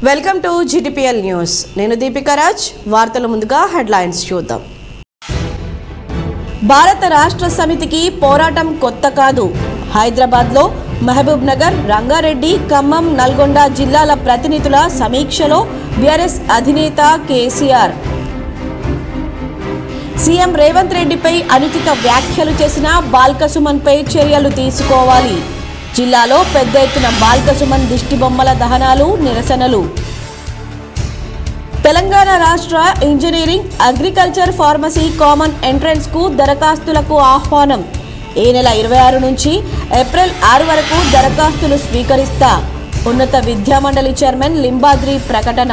Welcome to GTPL news. నేను దీపికా రాజ్. వార్తల ముందుగా హెడ్లైన్స్ చూద్దాం. భారత రాష్ట్ర సమితికి పోరాటం కొత్త కాదు. హైదరాబాద్లో మహబూబ్ నగర్, రంగారెడ్డి, ఖమ్మం, నల్గొండ జిల్లాల ప్రతినిధుల సమీక్షలో బీఆర్ఎస్ అధినేత కేసీఆర్. సీఎం రేవంత్ రెడ్డిపై అనుచిత వ్యాఖ్యలు చేసిన బాల్కసుమన్పై చర్యలు తీసుకోవాలి. జిల్లాలో పెద్ద ఎత్తున బాల్కసుమన్ దిష్టిబొమ్మల దహనాలు, నిరసనలు. తెలంగాణ రాష్ట్ర engineering, agriculture, pharmacy common entrance కు దరఖాస్తులకు ఆహ్వానం. ఈ నెల 26 నుంచి ఏప్రిల్ 6 వరకు దరఖాస్తులు స్వీకరిస్తా. ఉన్నత విద్యామండలి చైర్మన్ లింబాద్రి ప్రకటన.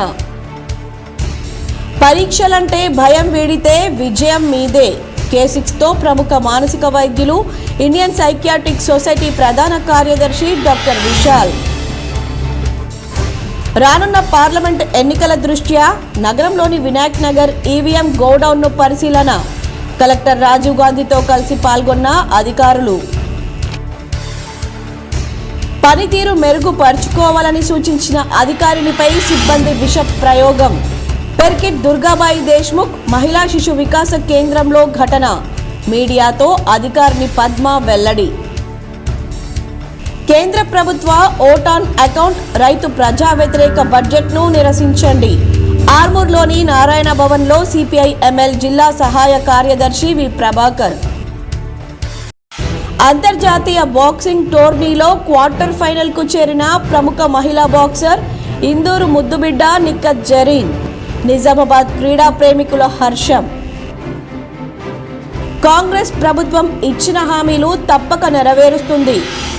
పరీక్షలంటే భయం వీడితే విజయం మీదే. K6తో ప్రముఖ మానసిక వైద్యులు, ఇండియన్ సైకియాట్రిక్ సొసైటీ ప్రధాన కార్యదర్శి డాక్టర్ విశాల్. రానున్న పార్లమెంట్ ఎన్నికల దృష్ట్యా నగరంలోని వినాయక్ నగర్ ఈవీఎం గోడౌన్ను పరిశీలన. కలెక్టర్ రాజీవ్ గాంధీతో కలిసి పాల్గొన్న అధికారులు. పనితీరు మెరుగుపరుచుకోవాలని సూచించిన అధికారినిపై సిబ్బంది విష ప్రయోగం. పెర్కిట్ దుర్గాబాయి దేశ్ముఖ్ మహిళా శిశు వికాస కేంద్రంలో ఘటన. మీడియాతో అధికారిని పద్మ వెల్లడి. కేంద్ర ప్రభుత్వ ఓట్ ఆన్ అకౌంట్ రైతు ప్రజా వ్యతిరేక బడ్జెట్ను నిరసించండి. ఆర్మూర్లోని నారాయణ భవన్లో సిపిఐ ఎంఎల్ జిల్లా సహాయ కార్యదర్శి వి ప్రభాకర్. అంతర్జాతీయ బాక్సింగ్ టోర్నీలో క్వార్టర్ ఫైనల్కు చేరిన ప్రముఖ మహిళా బాక్సర్ ఇందూరు ముద్దుబిడ్డ నిఖత్ జరీన్. నిజామాబాద్ క్రీడా ప్రేమికుల హర్షం. కాంగ్రెస్ ప్రభుత్వం ఇచ్చిన హామీలు తప్పక నెరవేరుస్తుంది.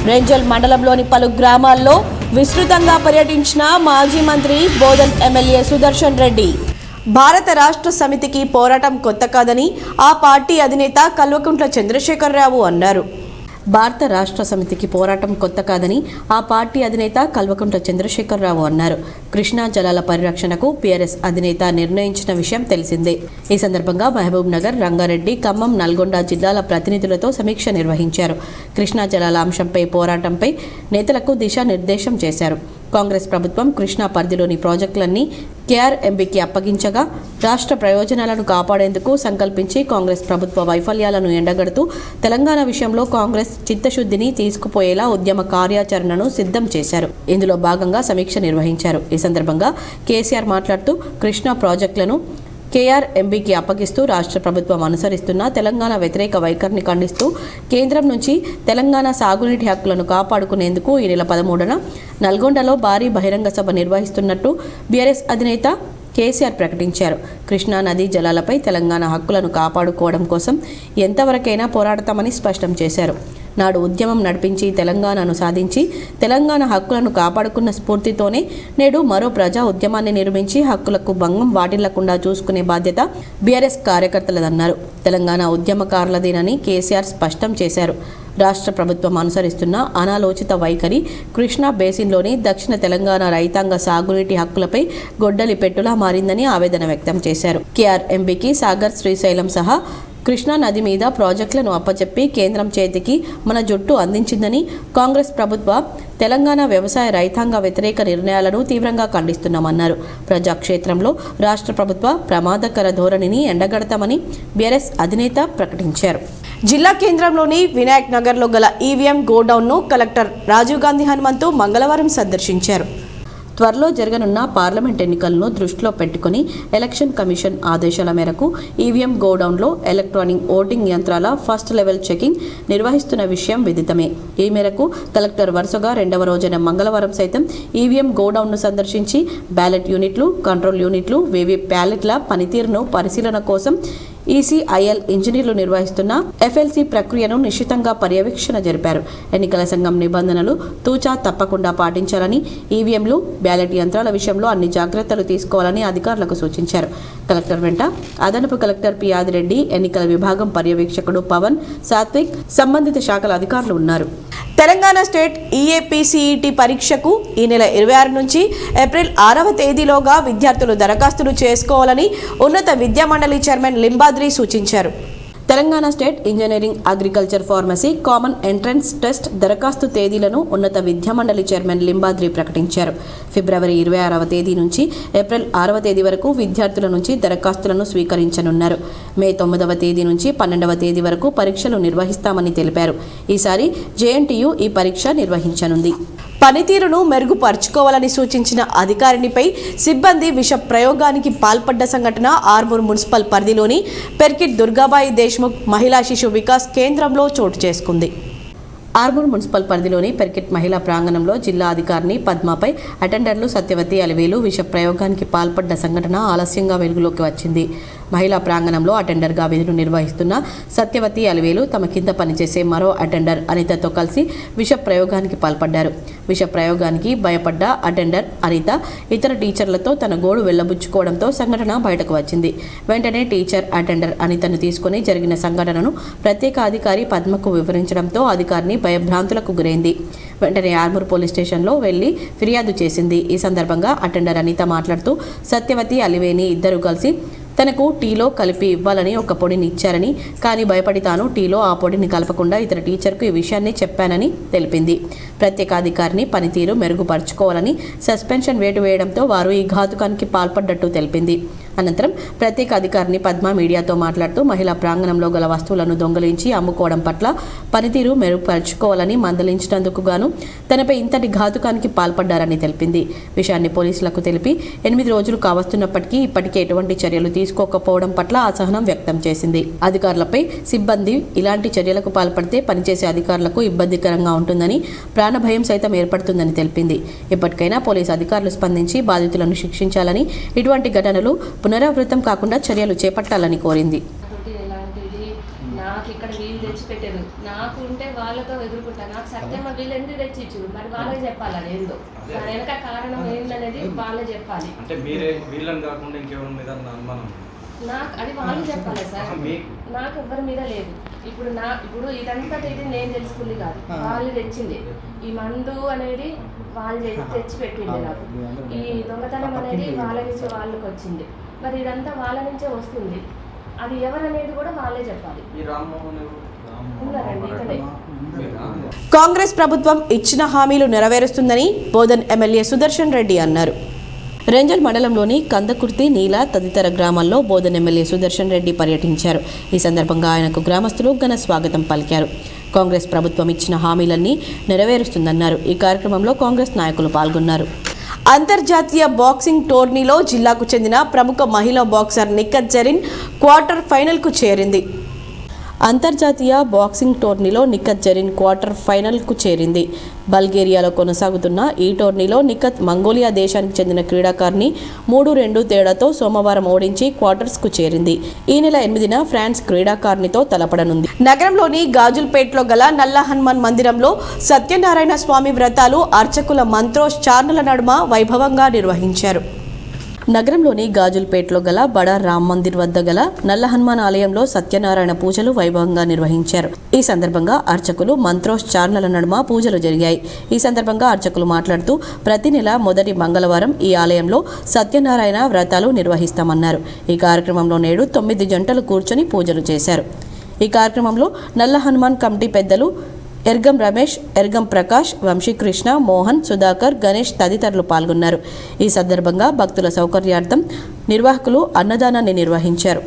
రేంజల్ మండలంలోని పలు గ్రామాల్లో విస్తృతంగా పర్యటించిన మాజీ మంత్రి బోధన్ ఎమ్మెల్యే సుదర్శన్ రెడ్డి. భారత రాష్ట్ర సమితికి పోరాటం కొత్త కాదని ఆ పార్టీ అధినేత కల్వకుంట్ల చంద్రశేఖరరావు అన్నారు. భారత రాష్ట్ర సమితికి పోరాటం కొత్త కాదని ఆ పార్టీ అధినేత కల్వకుంట్ల చంద్రశేఖరరావు అన్నారు. కృష్ణా జలాల పరిరక్షణకు బీఆర్ఎస్ అధినేత నిర్ణయించిన విషయం తెలిసిందే. ఈ సందర్భంగా మహబూబ్ నగర్, రంగారెడ్డి, ఖమ్మం, నల్గొండ జిల్లాల ప్రతినిధులతో సమీక్ష నిర్వహించారు. కృష్ణా జలాల అంశంపై పోరాటంపై నేతలకు దిశానిర్దేశం చేశారు. కాంగ్రెస్ ప్రభుత్వం కృష్ణా పరిధిలోని ప్రాజెక్టులన్నీ KRMBకి అప్పగించగా రాష్ట్ర ప్రయోజనాలను కాపాడేందుకు సంకల్పించి కాంగ్రెస్ ప్రభుత్వ వైఫల్యాలను ఎండగడుతూ తెలంగాణ విషయంలో కాంగ్రెస్ చిత్తశుద్ధిని తీసుకుపోయేలా ఉద్యమ కార్యాచరణను సిద్ధం చేశారు. ఇందులో భాగంగా సమీక్ష నిర్వహించారు. ఈ సందర్భంగా కేసీఆర్ మాట్లాడుతూ కృష్ణా ప్రాజెక్టులను KRMBకి అప్పగిస్తూ రాష్ట్ర ప్రభుత్వం అనుసరిస్తున్న తెలంగాణ వ్యతిరేక వైఖరిని ఖండిస్తూ కేంద్రం నుంచి తెలంగాణ సాగునీటి హక్కులను కాపాడుకునేందుకు ఈ నెల 13న నల్గొండలో భారీ బహిరంగ సభ నిర్వహిస్తున్నట్టు బీఆర్ఎస్ అధినేత కేసీఆర్ ప్రకటించారు. కృష్ణా నదీ జలాలపై తెలంగాణ హక్కులను కాపాడుకోవడం కోసం ఎంతవరకైనా పోరాడతామని స్పష్టం చేశారు. నాడు ఉద్యమం నడిపించి తెలంగాణను సాధించి తెలంగాణ హక్కులను కాపాడుకున్న స్ఫూర్తితోనే నేడు మరో ప్రజా ఉద్యమాన్ని నిర్మించి హక్కులకు భంగం వాటిల్లకుండా చూసుకునే బాధ్యత బీఆర్ఎస్ కార్యకర్తలదన్నారు. తెలంగాణ ఉద్యమకారులదేనని కేసీఆర్ స్పష్టం చేశారు. రాష్ట్ర ప్రభుత్వం అనుసరిస్తున్న అనాలోచిత వైఖరి కృష్ణా బేసిన్లోని దక్షిణ తెలంగాణ రైతాంగ సాగునీటి హక్కులపై గొడ్డలి పెట్టులా మారిందని ఆవేదన వ్యక్తం చేశారు. KRMBకి సాగర్, శ్రీశైలం సహా కృష్ణా నది మీద ప్రాజెక్టులను అప్పచెప్పి కేంద్రం చేతికి మన జుట్టు అందించిందని కాంగ్రెస్ ప్రభుత్వ తెలంగాణ వ్యవసాయ రైతాంగ వ్యతిరేక నిర్ణయాలను తీవ్రంగా ఖండిస్తున్నామన్నారు. ప్రజాక్షేత్రంలో రాష్ట్ర ప్రభుత్వ ప్రమాదకర ధోరణిని ఎండగడతామని బీఆర్ఎస్ అధినేత ప్రకటించారు. జిల్లా కేంద్రంలోని వినాయక్ నగర్లో గల ఈవీఎం గోడౌన్ను కలెక్టర్ రాజీవ్ గాంధీ హనుమంతు మంగళవారం సందర్శించారు. త్వరలో జరగనున్న పార్లమెంట్ ఎన్నికలను దృష్టిలో పెట్టుకుని ఎలక్షన్ కమిషన్ ఆదేశాల మేరకు ఈవీఎం గోడౌన్లో ఎలక్ట్రానిక్ ఓటింగ్ యంత్రాల ఫస్ట్ లెవెల్ చెకింగ్ నిర్వహిస్తున్న విషయం విదితమే. ఈ మేరకు కలెక్టర్ వరుసగా 2వ రోజైన మంగళవారం సైతం ఈవీఎం గోడౌన్ను సందర్శించి బ్యాలెట్ యూనిట్లు, కంట్రోల్ యూనిట్లు, వీవీ ప్యాలెట్ల పనితీరును పరిశీలన కోసం ECIL ఇంజనీర్లు నిర్వహిస్తున్న FLC ప్రక్రియను నిశితంగా పర్యవేక్షణ జరిపారు. ఎన్నికల సంఘం నిబంధనలు తూచా తప్పకుండా పాటించాలని, ఈవీఎంలు, బ్యాలెట్ యంత్రాల విషయంలో అన్ని జాగ్రత్తలు తీసుకోవాలని అధికారులకు సూచించారు. కలెక్టర్ వెంట అదనపు కలెక్టర్ పి ఆదిరెడ్డి, ఎన్నికల విభాగం పర్యవేక్షకుడు పవన్, సాత్విక్, సంబంధిత శాఖల అధికారులు ఉన్నారు. తెలంగాణ స్టేట్ EAPCET పరీక్షకు ఈ నెల 26 నుంచి ఏప్రిల్ 6వ తేదీలోగా విద్యార్థులు దరఖాస్తులు చేసుకోవాలని ఉన్నత విద్యామండలి చైర్మన్ లింబాద్రి సూచించారు. Telangana state engineering agriculture pharmacy common entrance test దరఖాస్తు తేదీలను ఉన్నత విద్యామండలి చైర్మన్ లింబాద్రి ప్రకటించారు. ఫిబ్రవరి 26వ తేదీ నుంచి ఏప్రిల్ 6వ తేదీ వరకు విద్యార్థుల నుంచి దరఖాస్తులను స్వీకరించనున్నారు. మే 9వ తేదీ నుంచి 12వ తేదీ వరకు పరీక్షలు నిర్వహిస్తామని తెలిపారు. ఈసారి జేఎన్టీయూ ఈ పరీక్ష నిర్వహించనుంది. పనితీరును మెరుగుపరుచుకోవాలని సూచించిన అధికారినిపై సిబ్బంది విష ప్రయోగానికి పాల్పడ్డ సంఘటన ఆర్మూర్ మున్సిపల్ పరిధిలోని పెర్కిట్ దుర్గాబాయి దేశ్ముఖ్ మహిళా శిశు వికాస్ కేంద్రంలో చోటు చేసుకుంది. ఆర్మూర్ మున్సిపల్ పరిధిలోని పెర్కిట్ మహిళా ప్రాంగణంలో జిల్లా అధికారిని పద్మపై అటెండర్లు సత్యవతి అలివేలు విష ప్రయోగానికి పాల్పడ్డ సంఘటన ఆలస్యంగా వెలుగులోకి వచ్చింది. మహిళా ప్రాంగణంలో అటెండర్గా విధులు నిర్వహిస్తున్న సత్యవతి అలివేలు తమ కింద పనిచేసే మరో అటెండర్ అనితతో కలిసి విష ప్రయోగానికి పాల్పడ్డారు. విష ప్రయోగానికి భయపడ్డ అటెండర్ అనిత ఇతర టీచర్లతో తన గోడు వెళ్లబుచ్చుకోవడంతో సంఘటన బయటకు వచ్చింది. వెంటనే టీచర్ అటెండర్ అనితను తీసుకుని జరిగిన సంఘటనను ప్రత్యేక అధికారి పద్మకు వివరించడంతో అధికారిని భయభ్రాంతులకు గురైంది. వెంటనే ఆర్మూర్ పోలీస్ స్టేషన్లో వెళ్లి ఫిర్యాదు చేసింది. ఈ సందర్భంగా అటెండర్ అనిత మాట్లాడుతూ సత్యవతి అలివేని ఇద్దరు కలిసి తనకు టీలో కలిపి ఇవ్వాలని ఒక పొడిని ఇచ్చారని, కానీ భయపడి తాను టీలో ఆ పొడిని కలపకుండా ఇతర టీచర్కు ఈ విషయాన్ని చెప్పానని తెలిపింది. ప్రత్యేకాధికారిని పనితీరు మెరుగుపరుచుకోవాలని సస్పెన్షన్ వేటు వేయడంతో వారు ఈ ఘాతుకానికి పాల్పడ్డట్టు తెలిపింది. అనంతరం ప్రత్యేక అధికారిని పద్మ మీడియాతో మాట్లాడుతూ మహిళా ప్రాంగణంలో గల వస్తువులను దొంగిలించి అమ్ముకోవడం పట్ల పనితీరు మెరుగుపరుచుకోవాలని మందలించినందుకు గాను తనపై ఇంతటి ఘాతుకానికి పాల్పడ్డారని తెలిపింది. విషయాన్ని పోలీసులకు తెలిపి 8 రోజులు కావస్తున్నప్పటికీ ఇప్పటికే ఎటువంటి చర్యలు తీసుకోకపోవడం పట్ల అసహనం వ్యక్తం చేసింది. అధికారులపై సిబ్బంది ఇలాంటి చర్యలకు పాల్పడితే పనిచేసే అధికారులకు ఇబ్బందికరంగా ఉంటుందని, ప్రాణభయం సైతం ఏర్పడుతుందని తెలిపింది. ఇప్పటికైనా పోలీసు అధికారులు స్పందించి బాధితులను శిక్షించాలని, ఇటువంటి ఘటనలు పునరావృతం కాకుండా చర్యలు చేపట్టాలని కోరింది. నాకు ఇక్కడ వీళ్ళు తెచ్చి పెట్టారు, నాకు ఉంటే వాళ్ళతో ఎదుర్కొంటా. నాకు సత్యం వీళ్ళు ఎందుకు తెచ్చిచ్చు, మరి వాళ్ళే చెప్పాలి. అది ఏందో దాని వెనక కారణం ఏంటనేది వాళ్ళే చెప్పాలి. అంటే మీరే వీళ్ళని కాకుండా ఇంకెవరి మీద అనుమానం? నాకు అది వాళ్ళు చెప్పాలి సార్, నాకు ఎవరి మీద లేదు. ఇప్పుడు ఇదంతా ఇది నేను తెలుసుకుంది కాదు, వాళ్ళు తెచ్చింది. ఈ మందు అనేది వాళ్ళు తెచ్చి పెట్టింది. నాకు ఈ దొంగతనం అనేది వాళ్ళ నుంచి వాళ్ళకి వచ్చింది. మరి ఇదంతా వాళ్ళ నుంచే వస్తుంది. అది ఎవరనేది కూడా వాళ్ళే చెప్పాలి. కాంగ్రెస్ ప్రభుత్వం ఇచ్చిన హామీలు నెరవేరుస్తుందని బోధన్ ఎమ్మెల్యే సుదర్శన్ రెడ్డి అన్నారు. రెంజల్ మండలంలోని కందకుర్తి, నీల తదితర గ్రామాల్లో బోధన్ ఎమ్మెల్యే సుదర్శన్ రెడ్డి పర్యటించారు. ఈ సందర్భంగా ఆయనకు గ్రామస్తులు ఘన స్వాగతం పలికారు. కాంగ్రెస్ ప్రభుత్వం ఇచ్చిన హామీలన్నీ నెరవేరుస్తుందన్నారు. ఈ కార్యక్రమంలో కాంగ్రెస్ నాయకులు పాల్గొన్నారు. అంతర్జాతీయ బాక్సింగ్ టోర్నీలో జిల్లాకు చెందిన ప్రముఖ మహిళా బాక్సర్ నిఖత్ జరీన్ క్వార్టర్ ఫైనల్కు చేరింది. అంతర్జాతీయ బాక్సింగ్ టోర్నీలో నిఖత్ జరీన్ క్వార్టర్ ఫైనల్కు చేరింది. బల్గేరియాలో కొనసాగుతున్న ఈ టోర్నీలో నిఖత్ మంగోలియా దేశానికి చెందిన క్రీడాకారిని 3-2 తేడాతో సోమవారం ఓడించి క్వార్టర్స్కు చేరింది. ఈ నెల 8న ఫ్రాన్స్ క్రీడాకారినితో తలపడనుంది. నగరంలోని గాజుల్పేట్లో గల నల్ల హనుమాన్ మందిరంలో సత్యనారాయణ స్వామి వ్రతాలు అర్చకుల మంత్రోచ్చారణల నడుమ వైభవంగా నిర్వహించారు. నగరంలోని గాజుల్పేట్లో గల బడా రామ్ మందిర్ వద్ద గల నల్ల హనుమాన్ ఆలయంలో సత్యనారాయణ పూజలు వైభవంగా నిర్వహించారు. ఈ సందర్భంగా అర్చకులు మంత్రోచ్చారణల నడుమ పూజలు జరిగాయి. ఈ సందర్భంగా అర్చకులు మాట్లాడుతూ ప్రతి నెల మొదటి మంగళవారం ఈ ఆలయంలో సత్యనారాయణ వ్రతాలు నిర్వహిస్తామన్నారు. ఈ కార్యక్రమంలో నేడు 9 జంటలు కూర్చొని పూజలు చేశారు. ఈ కార్యక్రమంలో నల్ల హనుమాన్ కమిటీ పెద్దలు ఎర్గం రమేష్, ఎర్గం ప్రకాష్, వంశీకృష్ణ, మోహన్, సుధాకర్, గణేష్ తదితరులు పాల్గొన్నారు. ఈ సందర్భంగా భక్తుల సౌకర్యార్థం నిర్వాహకులు అన్నదానాన్ని నిర్వహించారు.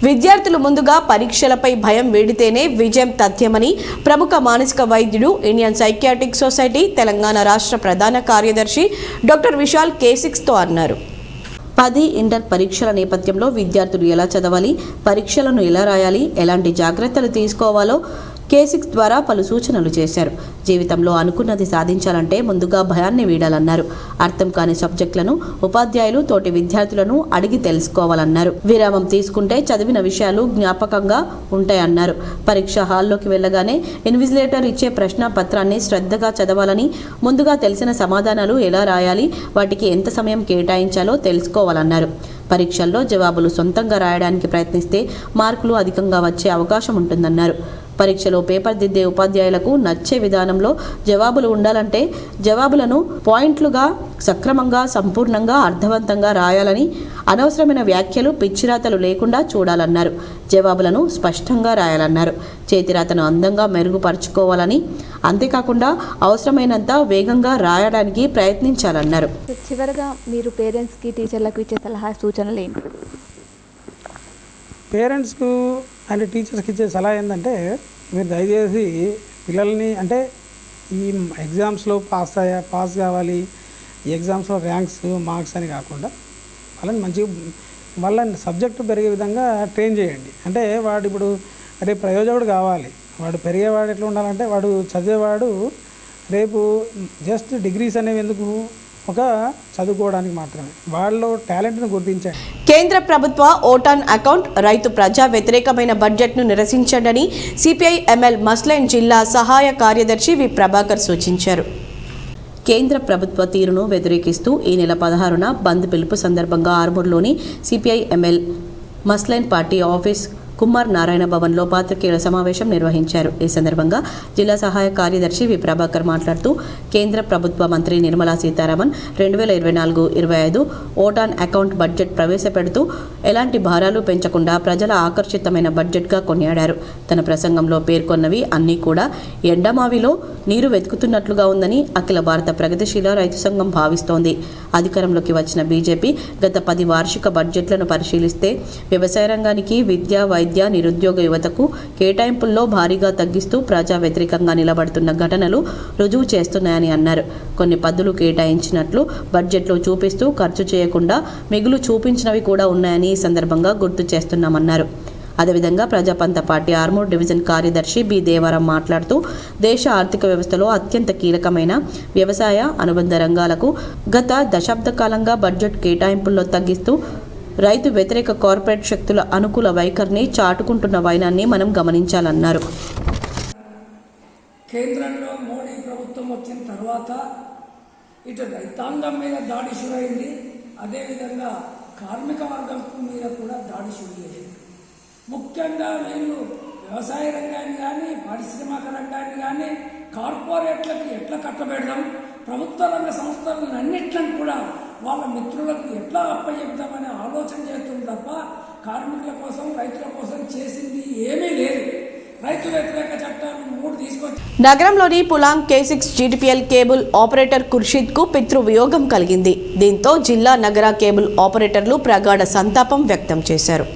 విద్యార్థులు ముందుగా పరీక్షలపై భయం వీడితేనే విజయం తథ్యమని ప్రముఖ మానసిక వైద్యుడు, ఇండియన్ సైకియాట్రిక్ సొసైటీ తెలంగాణ రాష్ట్ర ప్రధాన కార్యదర్శి డాక్టర్ విశాల్ K6తో అన్నారు. 10 ఇంటర్ పరీక్షల నేపథ్యంలో విద్యార్థులు ఎలా చదవాలి, పరీక్షలను ఎలా రాయాలి, ఎలాంటి జాగ్రత్తలు తీసుకోవాలో K6 ద్వారా పలు సూచనలు చేశారు. జీవితంలో అనుకున్నది సాధించాలంటే ముందుగా భయాన్ని వీడాలన్నారు. అర్థం కాని సబ్జెక్టులను ఉపాధ్యాయులు తోటి విద్యార్థులను అడిగి తెలుసుకోవాలన్నారు. విరామం తీసుకుంటే చదివిన విషయాలు జ్ఞాపకంగా ఉంటాయన్నారు. పరీక్ష హాల్లోకి వెళ్ళగానే ఇన్విజిలేటర్ ఇచ్చే ప్రశ్న పత్రాన్ని శ్రద్ధగా చదవాలని, ముందుగా తెలిసిన సమాధానాలు ఎలా రాయాలి, వాటికి ఎంత సమయం కేటాయించాలో తెలుసుకోవాలన్నారు. పరీక్షల్లో జవాబులు సొంతంగా రాయడానికి ప్రయత్నిస్తే మార్కులు అధికంగా వచ్చే అవకాశం ఉంటుందన్నారు. పరీక్షలో పేపర్ దిద్దే ఉపాధ్యాయులకు నచ్చే విధానంలో జవాబులు ఉండాలంటే జవాబులను పాయింట్లుగా సక్రమంగా, సంపూర్ణంగా, అర్థవంతంగా రాయాలని, అనవసరమైన వ్యాఖ్యలు, పిచ్చిరాతలు లేకుండా చూడాలన్నారు. జవాబులను స్పష్టంగా రాయాలన్నారు. చేతిరాతను అందంగా మెరుగుపరుచుకోవాలని, అంతేకాకుండా అవసరమైనంత వేగంగా రాయడానికి ప్రయత్నించాలన్నారు. చివరగా మీరు పేరెంట్స్కి, టీచర్లకు ఇచ్చే సలహా సూచనలు ఏంటి? పేరెంట్స్కు అండ్ టీచర్స్కి ఇచ్చే సలహా ఏంటంటే, మీరు దయచేసి పిల్లల్ని అంటే ఈ ఎగ్జామ్స్లో పాస్ కావాలి, ఈ ఎగ్జామ్స్లో ర్యాంక్స్, మార్క్స్ అని కాకుండా వాళ్ళని మంచిగా వాళ్ళని సబ్జెక్టు పెరిగే విధంగా ట్రైన్ చేయండి. అంటే వాడు ఇప్పుడు రేపు ప్రయోజకుడు కావాలి, వాడు పెరిగేవాడు ఎట్లా ఉండాలంటే, వాడు చదివేవాడు రేపు జస్ట్ డిగ్రీస్ అనేవి ఎందుకు, ఒక చదువుకోవడానికి మాత్రమే. వాళ్ళలో టాలెంట్ను గుర్తించండి. కేంద్ర ప్రభుత్వ ఓటాన్ అకౌంట్ రైతు ప్రజా వ్యతిరేకమైన బడ్జెట్ను నిరసించండి సిపిఐ ఎంఎల్ మస్లైన్ జిల్లా సహాయ కార్యదర్శి వి ప్రభాకర్ సూచించారు. కేంద్ర ప్రభుత్వ తీరును వ్యతిరేకిస్తూ ఈ నెల 16న బంద్ పిలుపు సందర్భంగా ఆర్మూర్లోని CPI ML mass line party office Kumar Narayana భవన్లో పాత్రికేయుల సమావేశం నిర్వహించారు. ఈ సందర్భంగా జిల్లా సహాయ కార్యదర్శి వి ప్రభాకర్ మాట్లాడుతూ, కేంద్ర ప్రభుత్వ మంత్రి Nirmala Sitharaman 2024-25 vote on account budget ప్రవేశపెడుతూ ఎలాంటి భారాలు పెంచకుండా ప్రజల ఆకర్షితమైన బడ్జెట్గా కొనియాడారు. తన ప్రసంగంలో పేర్కొన్నవి అన్నీ కూడా ఎండమావిలో నీరు వెతుకుతున్నట్లుగా ఉందని అఖిల భారత ప్రగతిశీల రైతు సంఘం భావిస్తోంది. అధికారంలోకి వచ్చిన బీజేపీ గత 10 వార్షిక బడ్జెట్లను పరిశీలిస్తే వ్యవసాయ రంగానికి, విద్య, వైద్య, నిరుద్యోగ యువతకు కేటాయింపుల్లో భారీగా తగ్గిస్తూ ప్రజా వ్యతిరేకంగా నిలబడుతున్న ఘటనలు రుజువు చేస్తున్నాయని అన్నారు. కొన్ని పద్దులు కేటాయించినట్లు బడ్జెట్లో చూపిస్తూ ఖర్చు చేయకుండా మిగులు చూపించినవి కూడా ఉన్నాయని ఈ సందర్భంగా గుర్తు చేస్తున్నామన్నారు. అదేవిధంగా ప్రజాపంత పార్టీ ఆర్మూర్ డివిజన్ కార్యదర్శి బి దేవరం మాట్లాడుతూ, దేశ ఆర్థిక వ్యవస్థలో అత్యంత కీలకమైన వ్యవసాయ అనుబంధ రంగాలకు గత దశాబ్ద కాలంగా బడ్జెట్ కేటాయింపుల్లో తగ్గిస్తూ రైతు వ్యతిరేక కార్పొరేట్ శక్తుల అనుకూల వైఖరిని చాటుకుంటున్న వైనాన్ని మనం గమనించాలన్నారు. కేంద్రంలో మోడీ ప్రభుత్వం వచ్చిన తర్వాత ఇటు రైతాంగం మీద దాడి షురైంది, అదేవిధంగా కార్మిక వర్గం మీద కూడా దాడి షురు చేసింది. ముఖ్యంగా వీళ్ళు వ్యవసాయ రంగాన్ని కానీ, పారిశ్రామిక రంగాన్ని కానీ కార్పొరేట్లకు ఎట్లా కట్టబెడదాం, ప్రభుత్వ రంగ సంస్థలను అన్నిట్లను కూడా వాళ్ళ మిత్రులకు ఎట్లా అప్పచెప్తామని ఆలోచన చేస్తుంది తప్ప కార్మికుల కోసం, రైతుల కోసం చేసింది ఏమీ లేదు. రైతు వ్యతిరేక చట్టాలు 3 తీసుకొచ్చి నగరంలోని Pulang K6 GTPL cable operator ఖుర్షీద్కు పితృవియోగం కలిగింది. దీంతో జిల్లా నగర కేబుల్ ఆపరేటర్లు ప్రగాఢ సంతాపం వ్యక్తం చేశారు.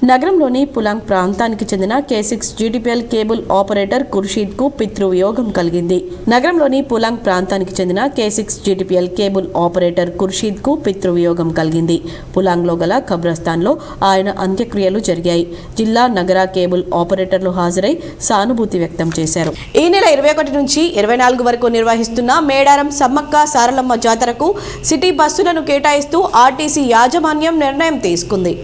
నగరంలోని పులాంగ్ ప్రాంతానికి చెందిన K6 GTPL కేబుల్ ఆపరేటర్ ఖుర్షీద్కు పితృవియోగం కలిగింది. నగరంలోని పులాంగ్ ప్రాంతానికి చెందిన K6 GTPL కేబుల్ ఆపరేటర్ ఖుర్షీద్కు పితృవియోగం కలిగింది. పులాంగ్లో గల ఖబ్రస్థాన్లో ఆయన అంత్యక్రియలు జరిగాయి. జిల్లా నగర కేబుల్ ఆపరేటర్లు హాజరై సానుభూతి వ్యక్తం చేశారు. ఈ నెల 21 నుంచి 24 వరకు నిర్వహిస్తున్న మేడారం సమ్మక్క సారలమ్మ జాతరకు సిటీ బస్సులను కేటాయిస్తూ ఆర్టీసీ యాజమాన్యం నిర్ణయం తీసుకుంది.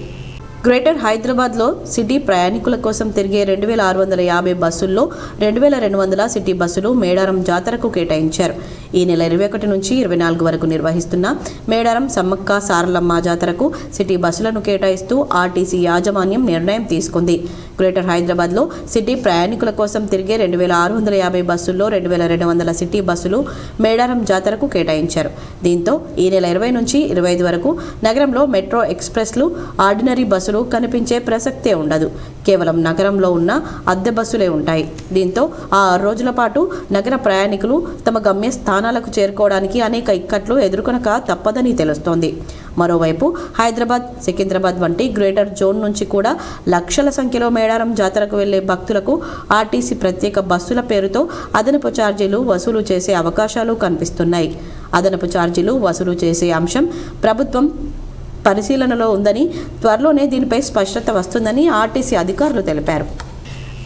గ్రేటర్ హైదరాబాద్లో సిటీ ప్రయాణికుల కోసం తిరిగే 2650 బస్సుల్లో 2200 సిటీ బస్సులు మేడారం జాతరకు కేటాయించారు. ఈ నెల 21 నుంచి 24 వరకు నిర్వహిస్తున్న మేడారం సమ్మక్క సారలమ్మ జాతరకు సిటీ బస్సులను కేటాయిస్తూ ఆర్టీసీ యాజమాన్యం నిర్ణయం తీసుకుంది. గ్రేటర్ హైదరాబాద్లో సిటీ ప్రయాణికుల కోసం తిరిగే 2650 బస్సుల్లో 2200 సిటీ బస్సులు మేడారం జాతరకు కేటాయించారు. దీంతో ఈ నెల 20 నుంచి 25 వరకు నగరంలో మెట్రో ఎక్స్ప్రెస్లు, ఆర్డినరీ బస్సులు కనిపించే ప్రసక్తే ఉండదు. కేవలం నగరంలో ఉన్న అద్దె బస్సులే ఉంటాయి. దీంతో ఆ 6 రోజుల పాటు నగర ప్రయాణికులు తమ గమ్య స్థానాలకు చేరుకోవడానికి అనేక ఇక్కట్లు ఎదుర్కొనక తప్పదని తెలుస్తోంది. మరోవైపు హైదరాబాద్, సికింద్రాబాద్ వంటి గ్రేటర్ జోన్ నుంచి కూడా లక్షల సంఖ్యలో మేడారం జాతరకు వెళ్లే భక్తులకు ఆర్టీసీ ప్రత్యేక బస్సుల పేరుతో అదనపు ఛార్జీలు వసూలు చేసే అవకాశాలు కనిపిస్తున్నాయి. అదనపు ఛార్జీలు వసూలు చేసే అంశం ప్రభుత్వం పరిశీలనలో ఉందని, త్వరలోనే దీనిపై స్పష్టత వస్తుందని ఆర్టీసీ అధికారులు తెలిపారు.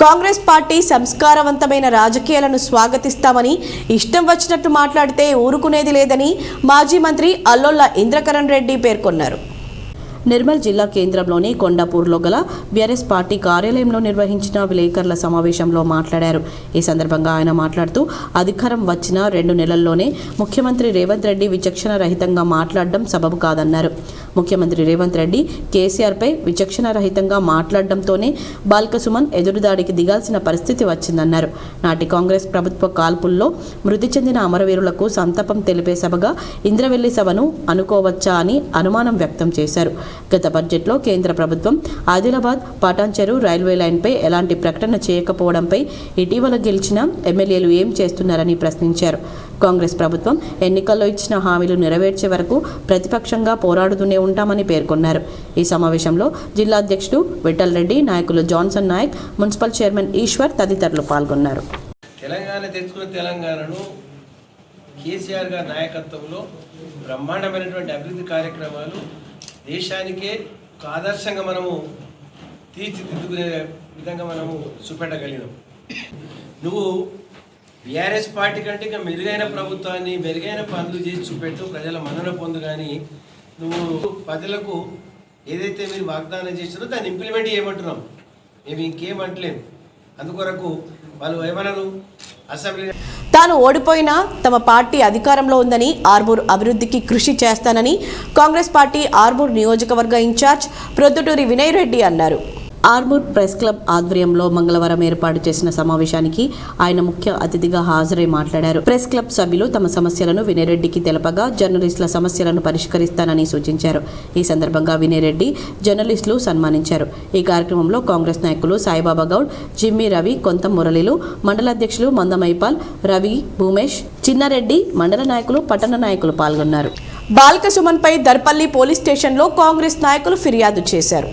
కాంగ్రెస్ పార్టీ సంస్కారవంతమైన రాజకీయాలను స్వాగతిస్తామని, ఇష్టం వచ్చినట్టు మాట్లాడితే ఊరుకునేది లేదని మాజీ మంత్రి అల్లోల ఇంద్రకరణ్ రెడ్డి పేర్కొన్నారు. నిర్మల్ జిల్లా కేంద్రంలోని కొండాపూర్లో గల బీఆర్ఎస్ పార్టీ కార్యాలయంలో నిర్వహించిన విలేకరుల సమావేశంలో మాట్లాడారు. ఈ సందర్భంగా ఆయన మాట్లాడుతూ అధికారం వచ్చిన 2 నెలల్లోనే ముఖ్యమంత్రి రేవంత్ రెడ్డి విచక్షణ రహితంగా మాట్లాడడం సబబు కాదన్నారు. ముఖ్యమంత్రి రేవంత్ రెడ్డి కేసీఆర్పై విచక్షణ రహితంగా మాట్లాడడంతోనే బాల్క సుమన్ ఎదురుదాడికి దిగాల్సిన పరిస్థితి వచ్చిందన్నారు. నాటి కాంగ్రెస్ ప్రభుత్వ కాల్పుల్లో మృతి చెందిన అమరవీరులకు సంతాపం తెలిపే సభగా ఇంద్రవెల్లి సభను అనుకోవచ్చా అని అనుమానం వ్యక్తం చేశారు. గత బడ్జెట్లో కేంద్ర ప్రభుత్వం ఆదిలాబాద్ పాటాన్చెరు రైల్వే లైన్పై ఎలాంటి ప్రకటన చేయకపోవడంపై ఇటీవల గెలిచిన ఎమ్మెల్యేలు ఏం చేస్తున్నారని ప్రశ్నించారు. కాంగ్రెస్ ప్రభుత్వం ఎన్నికల్లో ఇచ్చిన హామీలు నెరవేర్చే వరకు ప్రతిపక్షంగా పోరాడుతూనే ఉంటామని పేర్కొన్నారు. ఈ సమావేశంలో జిల్లా అధ్యక్షుడు విఠల్ రెడ్డి, నాయకులు Johnson Nayak, municipal chairman Eshwar తదితరులు పాల్గొన్నారు. తెలంగాణ తెచ్చుకున్న తెలంగాణను కేసీఆర్ గారి నాయకత్వంలో బ్రహ్మాండమైనటువంటి అభివృద్ధి కార్యక్రమాలు దేశానికే ఒక ఆదర్శంగా మనము తీర్చిదిద్దుకునే విధంగా మనము చూపెట్టగలిగినాం. నువ్వు బీఆర్ఎస్ పార్టీ కంటే ఇంకా మెరుగైన ప్రభుత్వాన్ని, మెరుగైన పనులు చేసి చూపెట్టు, ప్రజల మన్నన పొందు. కానీ నువ్వు ప్రజలకు ఏదైతే మీరు వాగ్దానం చేసినారో దాన్ని ఇంప్లిమెంట్ చేయమంటున్నాం. మేము ఇంకేమంటలేము. అందుకొరకు వాళ్ళు ఏమన్నారు, అసెంబ్లీ తాను ఓడిపోయినా తమ పార్టీ అధికారంలో ఉందని, ఆర్మూర్ అభివృద్ధికి కృషి చేస్తానని కాంగ్రెస్ పార్టీ ఆర్మూర్ నియోజకవర్గ ఇన్ఛార్జ్ ప్రొద్దుటూరి వినయ్ రెడ్డి అన్నారు. ఆర్మూర్ ప్రెస్ క్లబ్ ఆధ్వర్యంలో మంగళవారం ఏర్పాటు చేసిన సమావేశానికి ఆయన ముఖ్య అతిథిగా హాజరై మాట్లాడారు. ప్రెస్ క్లబ్ సభ్యులు తమ సమస్యలను వినయ్ రెడ్డికి తెలపగా జర్నలిస్టుల సమస్యలను పరిష్కరిస్తానని సూచించారు. ఈ సందర్భంగా వినయ్ రెడ్డి జర్నలిస్టులు సన్మానించారు. ఈ కార్యక్రమంలో కాంగ్రెస్ నాయకులు సాయిబాబా గౌడ్, జిమ్మి రవి, కొంతం మురళిలు, మండల అధ్యక్షులు మందమైపాల్, రవి, భూమేష్, చిన్నారెడ్డి, మండల నాయకులు, పట్టణ నాయకులు పాల్గొన్నారు. బాల్క సుమన్పై దర్పల్లి పోలీస్ స్టేషన్లో కాంగ్రెస్ నాయకులు ఫిర్యాదు చేశారు.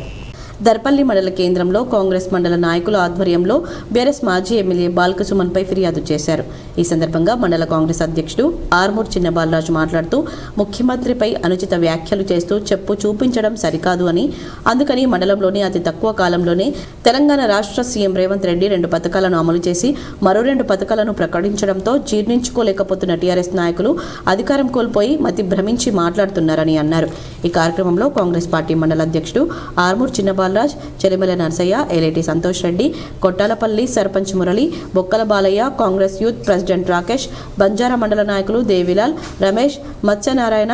దర్పల్లి మండల కేంద్రంలో కాంగ్రెస్ మండల నాయకుల ఆధ్వర్యంలో బీఆర్ఎస్ మాజీ ఎమ్మెల్యే బాల్క సుమన్పై ఫిర్యాదు చేశారు. ఈ సందర్భంగా మండల కాంగ్రెస్ అధ్యక్షుడు ఆర్మూర్ చిన్న బాలరాజు మాట్లాడుతూ ముఖ్యమంత్రిపై అనుచిత వ్యాఖ్యలు చేస్తూ చెప్పు చూపించడం సరికాదు అని, అందుకని మండలంలోని అతి తక్కువ కాలంలోనే తెలంగాణ రాష్ట్ర సీఎం రేవంత్ రెడ్డి 2 పథకాలను అమలు చేసి మరో 2 పథకాలను ప్రకటించడంతో జీర్ణించుకోలేకపోతున్న టీఆర్ఎస్ నాయకులు అధికారం కోల్పోయి మతి భ్రమించి మాట్లాడుతున్నారని అన్నారు. ఈ కార్యక్రమంలో కాంగ్రెస్ పార్టీ మండల అధ్యక్షుడు ఆర్మూర్ చిన్న బాలరాజ్, చెలిమెల నర్సయ్య, ఎలేటి సంతోష్ రెడ్డి, కొట్టాలపల్లి సర్పంచ్ మురళి, బొక్కల బాలయ్య, కాంగ్రెస్ యూత్ ప్రెసిడెంట్ రాకేష్, బంజారా మండల నాయకులు దేవిలాల్, రమేష్, మత్స్యనారాయణ,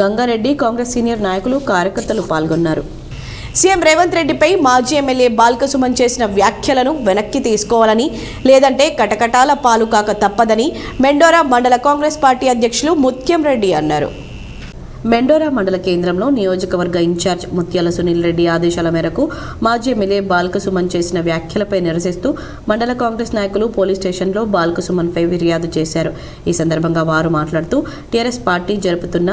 గంగారెడ్డి, కాంగ్రెస్ సీనియర్ నాయకులు, కార్యకర్తలు పాల్గొన్నారు. సీఎం రేవంత్ రెడ్డిపై మాజీ ఎమ్మెల్యే బాల్క సుమన్ చేసిన వ్యాఖ్యలను వెనక్కి తీసుకోవాలని, లేదంటే కటకటాల పాలు కాక తప్పదని మెండోరా మండల కాంగ్రెస్ పార్టీ అధ్యక్షులు ముత్యం రెడ్డి అన్నారు. మెండోరా మండల కేంద్రంలో నియోజకవర్గ ఇన్ఛార్జ్ ముత్యాల సునీల్ రెడ్డి ఆదేశాల మేరకు మాజీ ఎమ్మెల్యే బాల్క సుమన్ చేసిన వ్యాఖ్యలపై నిరసిస్తూ మండల కాంగ్రెస్ నాయకులు పోలీస్ స్టేషన్లో బాల్క సుమన్పై ఫిర్యాదు చేశారు. ఈ సందర్భంగా వారు మాట్లాడుతూ టీఆర్ఎస్ పార్టీ జరుపుతున్న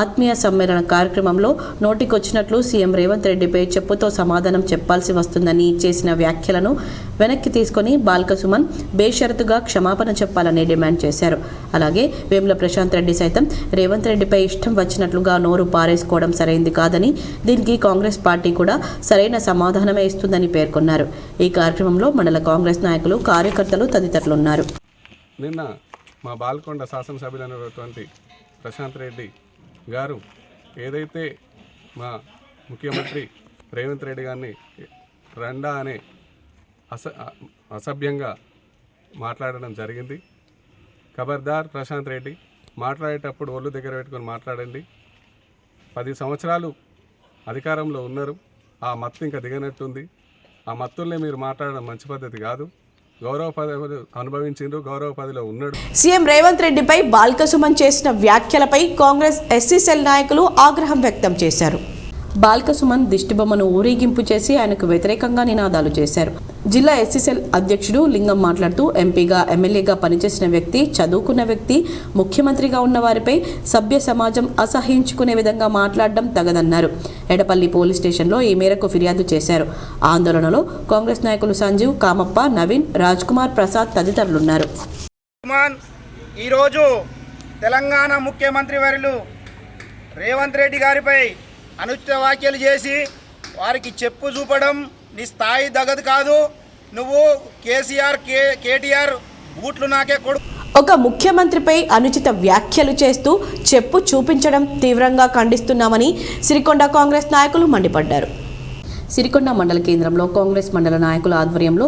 ఆత్మీయ సమ్మేళన కార్యక్రమంలో నోటికొచ్చినట్లు సీఎం రేవంత్ రెడ్డిపై చెప్పుతో సమాధానం చెప్పాల్సి వస్తుందని చేసిన వ్యాఖ్యలను వెనక్కి తీసుకుని బాల్క సుమన్ బేషరతుగా క్షమాపణ చెప్పాలని డిమాండ్ చేశారు. అలాగే వేముల ప్రశాంత్ రెడ్డి సైతం రేవంత్ రెడ్డిపై ఇష్టం వచ్చినట్లుగా నోరు పారేసుకోవడం సరైంది కాదని, దీనికి కాంగ్రెస్ పార్టీ కూడా సరైన సమాధానమే ఇస్తుందని పేర్కొన్నారు. ఈ కార్యక్రమంలో మండల కాంగ్రెస్ నాయకులు, కార్యకర్తలు తదితరులు ఉన్నారు. నిన్న మా బాల్కొండ శాసనసభ్యులైనటువంటి ప్రశాంత్ రెడ్డి గారు ఏదైతే మా ముఖ్యమంత్రి రేవంత్ రెడ్డి గారిని రండా అనే అసభ్యంగా మాట్లాడడం జరిగింది. ఖబర్దార్ ప్రశాంత్ రెడ్డి, మాట్లాడేటప్పుడు ఒళ్ళు దగ్గర పెట్టుకొని మాట్లాడండి. 10 సంవత్సరాలు అధికారంలో ఉన్నారు, ఆ మత్తు ఇంకా దిగనట్టుంది. ఆ మత్తుల్ని మీరు మాట్లాడడం మంచి పద్ధతి కాదు. గౌరవ పదవులు అనుభవించిండు, గౌరవ పదవిలో ఉన్నాడు. సీఎం రేవంత్ రెడ్డిపై బాల్క సుమన్ చేసిన వ్యాఖ్యలపై కాంగ్రెస్ ఎస్సీ సెల్ నాయకులు ఆగ్రహం వ్యక్తం చేశారు. బాల్క సుమన్ దిష్టిబొమ్మను ఊరేగింపు చేసి ఆయనకు వ్యతిరేకంగా నినాదాలు చేశారు. జిల్లా ఎస్సీ సెల్ అధ్యక్షుడు లింగం మాట్లాడుతూ ఎంపీగా, ఎమ్మెల్యేగా పనిచేసిన వ్యక్తి, చదువుకున్న వ్యక్తి, ముఖ్యమంత్రిగా ఉన్న వారిపై సభ్య సమాజం అసహించుకునే విధంగా మాట్లాడడం తగదన్నారు. ఎడపల్లి పోలీస్ స్టేషన్లో ఈ మేరకు ఫిర్యాదు చేశారు. ఆందోళనలో కాంగ్రెస్ నాయకులు సంజీవ్, కామప్ప, నవీన్, రాజ్ కుమార్ ప్రసాద్ తదితరులున్నారు. ఈరోజు తెలంగాణ ముఖ్యమంత్రి వర్యులు రేవంత్ రెడ్డి గారిపై అనుచిత వ్యాఖ్యలు చేసి వారికి చెప్పు చూపడం నీ స్థాయి దగ్గదు కాదు. నువ్వు కేసీఆర్, కేటీఆర్ బూట్లు నాకే కొడు. ఒక ముఖ్యమంత్రిపై అనుచిత వ్యాఖ్యలు చేస్తూ చెప్పు చూపించడం తీవ్రంగా ఖండిస్తున్నామని సిరికొండ కాంగ్రెస్ నాయకులు మండిపడ్డారు. సిరికొండ మండల కేంద్రంలో కాంగ్రెస్ మండల నాయకుల ఆధ్వర్యంలో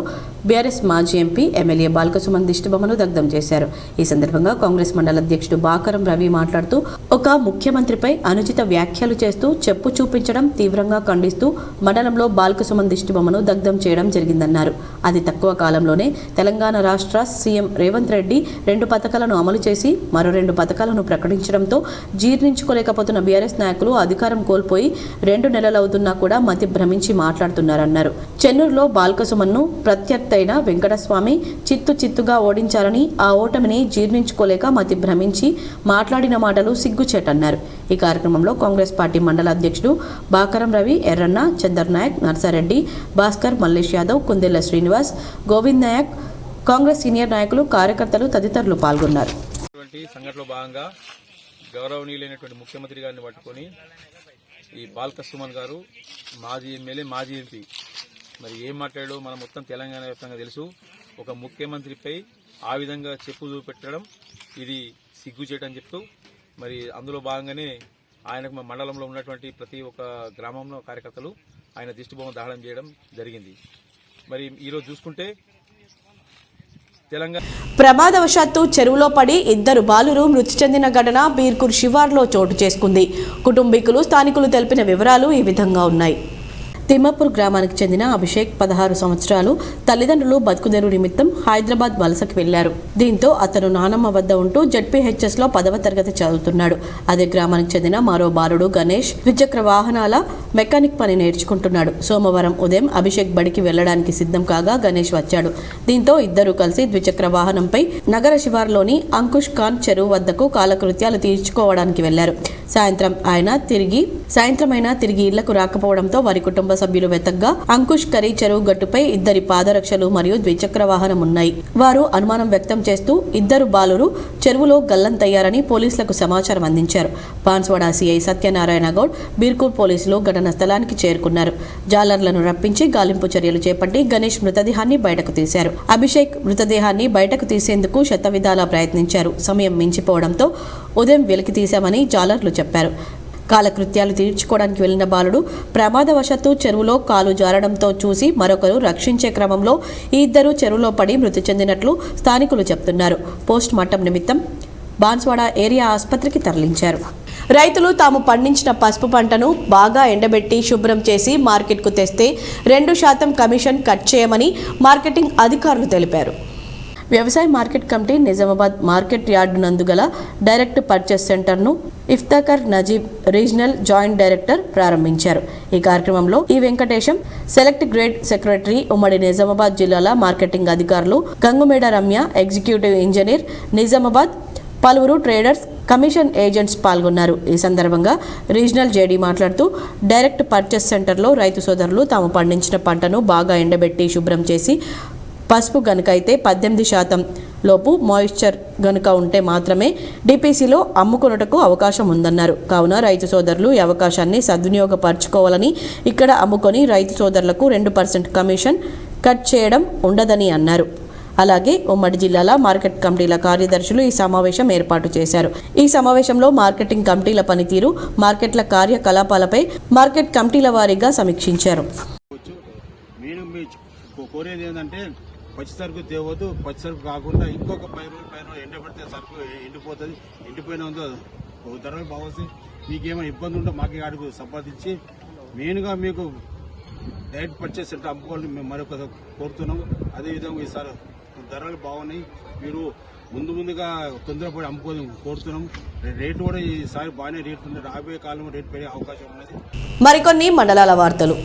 బీఆర్ఎస్ మాజీ ఎంపీ ఎమ్మెల్యే బాల్కసుమన్ దిష్టిబొమ్మను దగ్ధం చేశారు. ఈ సందర్భంగా కాంగ్రెస్ మండల అధ్యక్షుడు బాకరం రవి మాట్లాడుతూ ఒక ముఖ్యమంత్రిపై అనుచిత వ్యాఖ్యలు చేస్తూ చెప్పు చూపించడం తీవ్రంగా ఖండిస్తూ మండలంలో బాల్కసుమన్ దిష్టిబొమ్మను దగ్ధం చేయడం జరిగిందన్నారు. అతి తక్కువ కాలంలోనే తెలంగాణ రాష్ట్ర సీఎం రేవంత్ రెడ్డి 2 పథకాలను అమలు చేసి మరో 2 పథకాలను ప్రకటించడంతో జీర్ణించుకోలేకపోతున్న బీఆర్ఎస్ నాయకులు అధికారం కోల్పోయి 2 నెలలవుతున్నా కూడా మతి భ్రమించి మాట్లాడుతున్నారన్నారు. చెన్నూరులో బాల్కసుమన్ను ప్రత్యర్థైన వెంకటస్వామి చిత్తుగా ఓడించారని ఆ ఓటమిని జీర్ణించుకోలేక మతి భ్రమించి మాట్లాడిన మాటలు సిగ్గుచేటన్నారు. ఈ కార్యక్రమంలో కాంగ్రెస్ పార్టీ మండల అధ్యక్షుడు బాకరం రవి, ఎర్రన్న, చందర్ నాయక్, నర్సారెడ్డి, భాస్కర్, మల్లేష్ యాదవ్, కుందెళ్ల శ్రీనివాస్, గోవింద్ నాయక్, కాంగ్రెస్ సీనియర్ నాయకులు, కార్యకర్తలు తదితరులు పాల్గొన్నారు. సంఘటనలో భాగంగా గౌరవనీయులైనటువంటి ముఖ్యమంత్రి గారిని పట్టుకొని ఈ బాల్కసుమన్ గారు మాజీ ఎమ్మెల్యే, మాజీ ఎంపీ మరి ఏం మాట్లాడాడో మనం మొత్తం తెలంగాణ వ్యాప్తంగా తెలుసు. ఒక ముఖ్యమంత్రిపై ఆ విధంగా చెప్పు చూపెట్టడం ఇది సిగ్గుచేటని చెప్తూ మరి అందులో భాగంగానే ఆయనకు మా మండలంలో ఉన్నటువంటి ప్రతి ఒక్క గ్రామంలో కార్యకర్తలు ఆయన దిష్టిబొమ్మ దహనం చేయడం జరిగింది. మరి ఈరోజు చూసుకుంటే ప్రమాదవశాత్తు చెరువులో పడి 2 బాలురు మృతి చెందిన ఘటన బీర్కూర్ శివార్లో చోటు చేసుకుంది. కుటుంబీకులు, స్థానికులు తెలిపిన వివరాలు ఈ విధంగా ఉన్నాయి. తిమ్మాపూర్ గ్రామానికి చెందిన అభిషేక్ 16 సంవత్సరాలు తల్లిదండ్రులు బతుకుదెరువు నిమిత్తం హైదరాబాద్ వలసకు వెళ్లారు. దీంతో అతను నానమ్మ వద్ద ఉంటూ జెడ్పీహెచ్ఎస్ లో 10వ తరగతి చదువుతున్నాడు. అదే గ్రామానికి చెందిన మరో బాలుడు గణేష్ ద్విచక్ర వాహనాల మెకానిక్ పని నేర్చుకుంటున్నాడు. సోమవారం ఉదయం అభిషేక్ బడికి వెళ్లడానికి సిద్ధం కాగా గణేష్ వచ్చాడు. దీంతో ఇద్దరు కలిసి ద్విచక్ర వాహనంపై నగర శివార్లోని అంకుష్ ఖాన్ చెరువు వద్దకు కాలకృత్యాలు తీర్చుకోవడానికి వెళ్లారు. సాయంత్రం అయినా తిరిగి ఇళ్లకు రాకపోవడంతో వారి కుటుంబ సభ్యులు వెతగ్గా అంకుష్ కరీ చెరువు గట్టుపై 2 పాదరక్షలు మరియు ద్విచక్ర వాహనం ఉన్నాయి. వారు అనుమానం వ్యక్తం చేస్తూ 2 బాలురు చెరువులో గల్లంతయ్యారని పోలీసులకు సమాచారం అందించారు. బాన్స్వాడ సిఐ సత్యనారాయణ గౌడ్, బీర్కూర్ పోలీసులు ఘటనా స్థలానికి చేరుకున్నారు. జాలర్లను రప్పించి గాలింపు చర్యలు చేపట్టి గణేష్ మృతదేహాన్ని బయటకు తీశారు. అభిషేక్ మృతదేహాన్ని బయటకు తీసేందుకు శతవిధాలా ప్రయత్నించారు. సమయం మించిపోవడంతో ఉదయం వెలికి తీశామని జాలర్లు చెప్పారు. కాలకృత్యాలు తీర్చుకోవడానికి వెళ్లిన బాలుడు ప్రమాదవశాత్తు చెరువులో కాలు జారడంతో చూసి మరొకరు రక్షించే క్రమంలో ఈ 2 చెరువులో పడి మృతి చెందినట్లు స్థానికులు చెప్తున్నారు. పోస్ట్ మార్టం నిమిత్తం బాన్స్వాడ ఏరియా ఆసుపత్రికి తరలించారు. రైతులు తాము పండించిన పసుపు పంటను బాగా ఎండబెట్టి శుభ్రం చేసి మార్కెట్కు తెస్తే 2% కమిషన్ కట్ చేయమని మార్కెటింగ్ అధికారులు తెలిపారు. వ్యవసాయ market committee Nizamabad market yard నందు గల డైరెక్ట్ పర్చేస్ సెంటర్ను Iftikhar Najeeb regional joint director ప్రారంభించారు. ఈ కార్యక్రమంలో ఈ వెంకటేశం, సెలెక్ట్ గ్రేడ్ సెక్రటరీ, ఉమ్మడి నిజామాబాద్ జిల్లాల మార్కెటింగ్ అధికారులు గంగుమేడ రమ్య, ఎగ్జిక్యూటివ్ ఇంజనీర్ నిజామాబాద్, పలువురు ట్రేడర్స్, కమిషన్ ఏజెంట్స్ పాల్గొన్నారు. ఈ సందర్భంగా రీజనల్ జేడీ మాట్లాడుతూ డైరెక్ట్ పర్చేస్ సెంటర్లో రైతు సోదరులు తాము పండించిన పంటను బాగా ఎండబెట్టి శుభ్రం చేసి పసుపు గనుక అయితే 18% లోపు మాయిశ్చర్ గనుక ఉంటే మాత్రమే డిపిసిలో అమ్ముకొనుటకు అవకాశం ఉందన్నారు. కావున రైతు సోదరులు ఈ అవకాశాన్ని సద్వినియోగపరచుకోవాలని, ఇక్కడ అమ్ముకొని రైతు సోదరులకు 2% కమిషన్ కట్ చేయడం ఉండదని అన్నారు. అలాగే ఉమ్మడి జిల్లాల మార్కెట్ కమిటీల కార్యదర్శులు ఈ సమావేశం ఏర్పాటు చేశారు. ఈ సమావేశంలో మార్కెటింగ్ కమిటీల పనితీరు, మార్కెట్ల కార్యకలాపాలపై మార్కెట్ కమిటీల వారీగా సమీక్షించారు. పచ్చి సరుకు తేవద్దు, పచ్చి సరుకు కాకుండా ఇంకొక 10 రోజులు పైన ఎండబెడితే సరుకు ఎండిపోతుంది. ఎండిపోయిన ధరలు బాగొస్తాయి. మీకేమైనా ఇబ్బంది ఉంటే మాకే అడుగు సంపాదించి మెయిన్గా మీకు డైరెక్ట్ పర్చేస్ సెంటర్ అమ్ముకోవాలని మేము మరొక కోరుతున్నాం. అదేవిధంగా ఈసారి ధరలు బాగున్నాయి. మీరు ముందుగా తొందరపడి అమ్ముకోని కోరుతున్నాం. రేటు కూడా ఈసారి బాగానే రేటు ఉంది. రాబోయే కాలంలో రేటు పెరిగే అవకాశం ఉన్నది. మరికొన్ని మండలాల వార్తలు.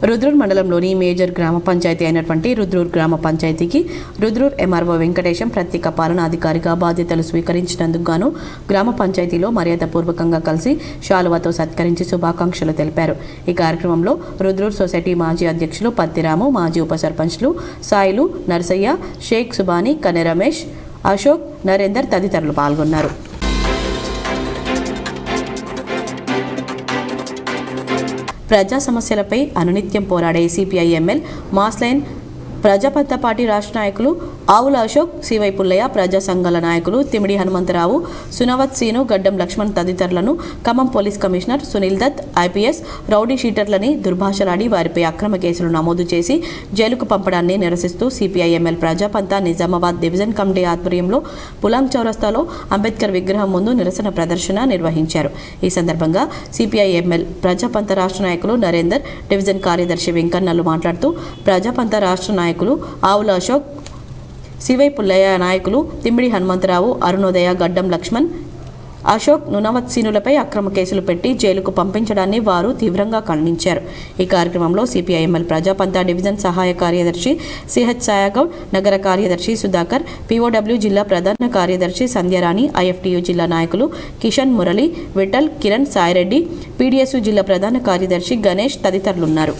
రుద్రూర్ మండలంలోని మేజర్ గ్రామ పంచాయతీ అయినటువంటి రుద్రూర్ గ్రామ పంచాయతీకి రుద్రూర్ ఎంఆర్ఓ వెంకటేశం ప్రత్యేక పాలనాధికారిగా బాధ్యతలు స్వీకరించినందుకు గాను గ్రామ పంచాయతీలో మర్యాదపూర్వకంగా కలిసి శాలువాతో సత్కరించి శుభాకాంక్షలు తెలిపారు. ఈ కార్యక్రమంలో రుద్రూర్ సొసైటీ మాజీ అధ్యక్షులు పత్తిరాము, మాజీ ఉప సర్పంచ్లు సాయిలు, నర్సయ్య, షేక్ సుబానీ, కన్నె రమేష్, అశోక్, నరేందర్ తదితరులు పాల్గొన్నారు. ప్రజా సమస్యలపై అనునిత్యం పోరాడే సిపిఐ-ఎంఎల్ మాస్లైన్ ప్రజాపంత పార్టీ రాష్ట్ర నాయకులు ఆవుల అశోక్, సివై పుల్లయ్య, ప్రజా సంఘాల నాయకులు తిమిడి హనుమంతరావు, సునవత్ సీను, గడ్డం లక్ష్మణ్ తదితరులను Khammam police commissioner Sunil Dutt IPS rowdy షీటర్లని దుర్భాషలాడి వారిపై అక్రమ కేసులు నమోదు చేసి జైలుకు పంపడాన్ని నిరసిస్తూ CPI ML Prajapantha Nizamabad division committee ఆధ్వర్యంలో పులాంగ్ చౌరస్తాలో అంబేద్కర్ విగ్రహం ముందు నిరసన ప్రదర్శన నిర్వహించారు. ఈ సందర్భంగా సిపిఐ-ఎంఎల్ ప్రజాపంత రాష్ట్ర నాయకులు నరేందర్, డివిజన్ కార్యదర్శి వెంకన్నలు మాట్లాడుతూ ప్రజాపంత రాష్ట్ర నాయకులు ఆవుల అశోక్, సివై పుల్లయ్య నాయకులు తిమ్మిడి హనుమంతరావు, అరుణోదయ, గడ్డం లక్ష్మణ్, అశోక్, నునవత్ సీనులపై అక్రమ కేసులు పెట్టి జైలుకు పంపించడాన్ని వారు తీవ్రంగా ఖండించారు. ఈ కార్యక్రమంలో సిపిఐ-ఎంఎల్ ప్రజాపంత డివిజన్ సహాయ కార్యదర్శి సిహెచ్ సాయాగౌడ్, నగర కార్యదర్శి సుధాకర్, పిఓడబ్ల్యూ జిల్లా ప్రధాన కార్యదర్శి సంధ్యారాణి, ఐఎఫ్టియు జిల్లా నాయకులు కిషన్, మురళి, విఠల్, కిరణ్, సాయిరెడ్డి, పీడిఎస్యు జిల్లా ప్రధాన కార్యదర్శి గణేష్ తదితరులున్నారు.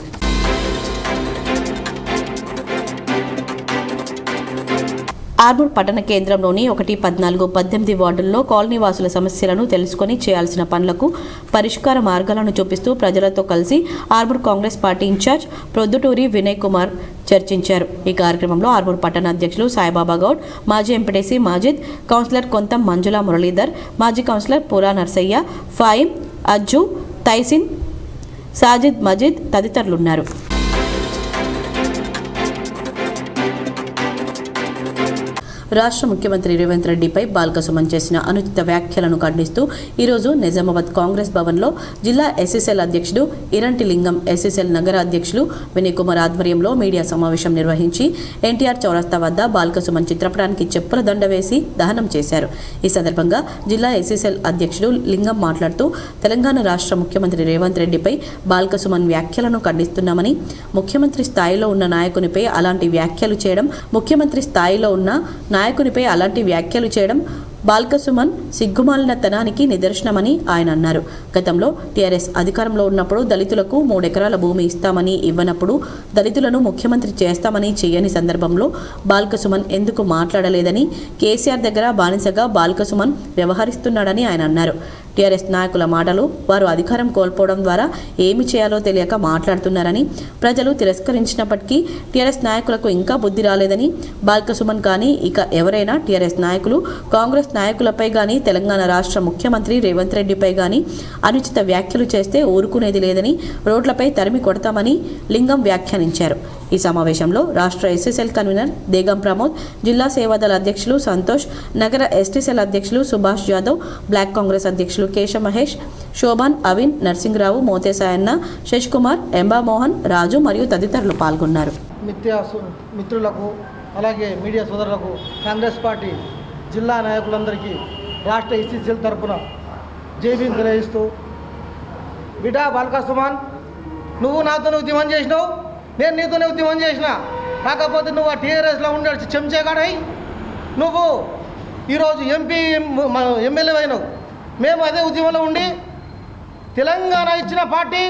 ఆర్మూర్ పట్టణ కేంద్రంలోని 1, 14, 18 వార్డుల్లో కాలనీ వాసుల సమస్యలను తెలుసుకొని చేయాల్సిన పనులకు పరిష్కార మార్గాలను చూపిస్తూ ప్రజలతో కలిసి ఆర్మూర్ కాంగ్రెస్ పార్టీ ఇన్ఛార్జ్ ప్రొద్దుటూరి వినయ్ కుమార్ చర్చించారు. ఈ కార్యక్రమంలో ఆర్మూర్ పట్టణ అధ్యక్షులు సాయిబాబా గౌడ్, మాజీ ఎంపీటీసీ మాజిద్, కౌన్సిలర్ కొంతం మంజుల మురళీధర్, మాజీ కౌన్సిలర్ పురా నర్సయ్య, ఫాయిం, అజ్జు, తైసిన్, సాజిద్ మజీద్ తదితరులున్నారు. రాష్ట్ర ముఖ్యమంత్రి రేవంత్ రెడ్డిపై బాల్క సుమన్ చేసిన అనుచిత వ్యాఖ్యలను ఖండిస్తూ ఈరోజు నిజామాబాద్ కాంగ్రెస్ భవన్లో జిల్లా ఎస్ఎస్ఎల్ అధ్యక్షుడు ఇరంటి లింగం, ఎస్ఎస్ఎల్ నగర అధ్యక్షులు వినయ్ కుమార్ ఆధ్వర్యంలో మీడియా సమావేశం నిర్వహించి ఎన్టీఆర్ చౌరస్తా వద్ద బాల్క సుమన్ చిత్రపటానికి చెప్పుల దండ వేసి దహనం చేశారు. ఈ సందర్భంగా జిల్లా ఎస్ఎస్ఎల్ అధ్యక్షుడు లింగం మాట్లాడుతూ తెలంగాణ రాష్ట్ర ముఖ్యమంత్రి రేవంత్ రెడ్డిపై బాల్క సుమన్ వ్యాఖ్యలను ఖండిస్తున్నామని, ముఖ్యమంత్రి స్థాయిలో ఉన్న నాయకునిపై అలాంటి వ్యాఖ్యలు చేయడం బాల్క సుమన్ సిగ్గుమాలినతనానికి నిదర్శనమని ఆయన అన్నారు. గతంలో టీఆర్ఎస్ అధికారంలో ఉన్నప్పుడు దళితులకు 3 ఎకరాల భూమి ఇస్తామని, ఇవ్వనప్పుడు దళితులను ముఖ్యమంత్రి చేస్తామని చేయని సందర్భంలో బాల్క సుమన్ ఎందుకు మాట్లాడలేదని, కేసీఆర్ దగ్గర బానిసగా బాల్క సుమన్ వ్యవహరిస్తున్నాడని ఆయన అన్నారు. టీఆర్ఎస్ నాయకుల మాటలు వారు అధికారం కోల్పోవడం ద్వారా ఏమి చేయాలో తెలియక మాట్లాడుతున్నారని, ప్రజలు తిరస్కరించినప్పటికీ టీఆర్ఎస్ నాయకులకు ఇంకా బుద్ధి రాలేదని, బాల్క సుమన్ కానీ ఇక ఎవరైనా టీఆర్ఎస్ నాయకులు కాంగ్రెస్ నాయకులపై కానీ తెలంగాణ రాష్ట్ర ముఖ్యమంత్రి రేవంత్ రెడ్డిపై కానీ అనుచిత వ్యాఖ్యలు చేస్తే ఊరుకునేది లేదని, రోడ్లపై తరిమి కొడతామని లింగం వ్యాఖ్యానించారు. ఈ సమావేశంలో రాష్ట్ర ఎస్ఎస్ఎల్ కన్వీనర్ దేగం ప్రమోద్, జిల్లా సేవాదళ అధ్యక్షులు సంతోష్, నగర ఎస్టీసెల్ అధ్యక్షులు సుభాష్ యాదవ్, బ్లాక్ కాంగ్రెస్ అధ్యక్షులు కేశ మహేష్, శోభన్, అవిన్, నర్సింగ్రావు, మోతేసాయన్న, శశ్ కుమార్, ఎంబా మోహన్, రాజు మరియు తదితరులు పాల్గొన్నారు. మిత్రులకు అలాగే మీడియా సోదరులకు కాంగ్రెస్ పార్టీ జిల్లా నాయకులందరికీ రాష్ట్ర ఎస్సీసీఎల్ తరఫున జైభీం తెలియజేస్తూ, బిడ్డా బాల్క సుమన్, నువ్వు నాతోనే ఉద్యమం చేసినావు, నేను నీతోనే ఉద్యమం చేసిన. కాకపోతే నువ్వు ఆ టీఆర్ఎస్లో ఉండే చెంచేగాడై నువ్వు ఈరోజు ఎమ్మెల్యే అయినావు. మేము అదే ఉద్యమంలో ఉండి తెలంగాణ ఇచ్చిన పార్టీ